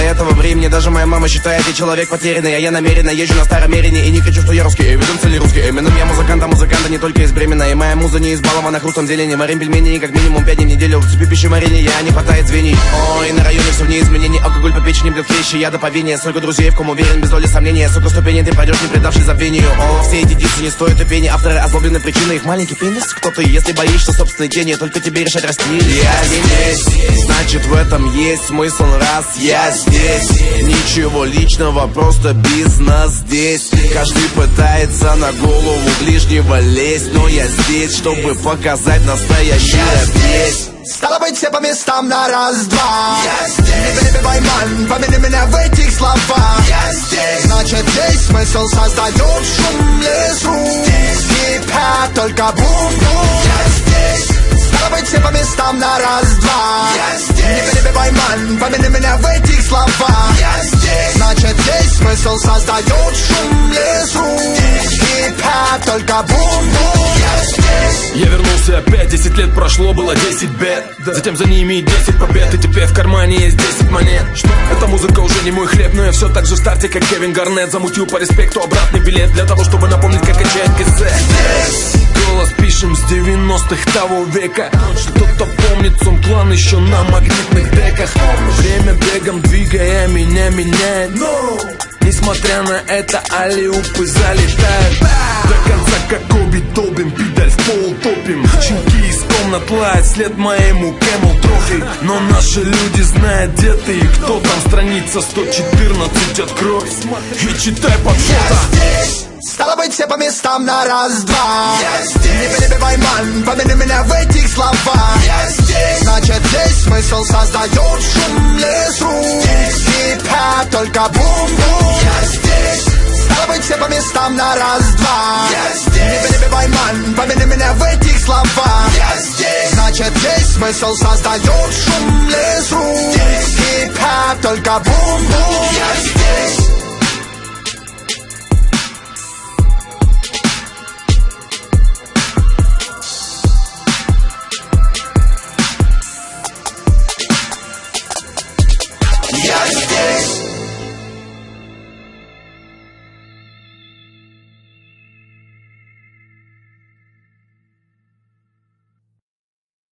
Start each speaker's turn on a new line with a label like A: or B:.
A: этого времени. Даже моя мама считает, я человек потерянный, а я намеренно езжу на старом мерине. И не кричу, что я русский Эминем, цели русский Эминем. Я музыканта не только из Бремена. И моя муза не избалована хрустом зелени. Варим пельмени как минимум 5 дней в неделю. В цепи пищеварения я не хватает звеньев. Ой, на районе все вне изменений. Алкоголь по печени, бьет клещи, яда по вене. Сколько друзей, в ком уверен, без доли сомнения. Сколько ступеней ты пройдешь, не предавшись забвению. О, все эти дисы не стоят тупени. Авторы озлоблены причины, их маленький пенис. Кто ты, если боишься собственной тени? Только тебе решать, расти или я здесь. Значит, в этом есть смысл, раз я здесь. Ничего личного, просто бизнес здесь. Каждый пытается на голову ближнего лезть, но я здесь, чтобы показать настоящую песнь.
B: Стало быть, все по местам на раз-два. Не перебивай, ман, помяни меня в этих словах. Значит, здесь смысл создает шум лесу. Хип-хап, только бум-бум. Стало быть, все по местам на раз-два. Не перебивай, ман, помяни меня в этих словах. Значит, здесь смысл создает шум лесу. Хип-хап, только бум-бум.
C: Я вернулся опять, 10 лет прошло, было 10 бед. Затем за ними 10 побед, и теперь в кармане есть 10 монет. Эта музыка уже не мой хлеб, но я все так же в старте, как Кевин Гарнет. Замутил по респекту обратный билет, для того, чтобы напомнить, как качает кассет. Голос пишем с 90-х того века. Кто-то помнит сон план еще на магнитных деках. Время бегом, двигая меня, меняет. Несмотря на это, алиупы залетают. До конца, как Коби Тобин, педаль в пол топим. Щенки из комнат лают след моему Camel Trophy. Но наши люди знают, где ты и кто там. Страница 114, открой и читай под фото.
B: Стало быть, все по местам на раз-два. Не перебивай, ман, помяни меня в этих словах. Значит, здесь смысл создает шум лесу. Хип-хап, только бум-бум. Стало быть, все по местам на раз-два. Не перебивай, ман, помяни меня в этих словах. Значит, здесь смысл создает шум лесу. Хип-хап, только бум-бум.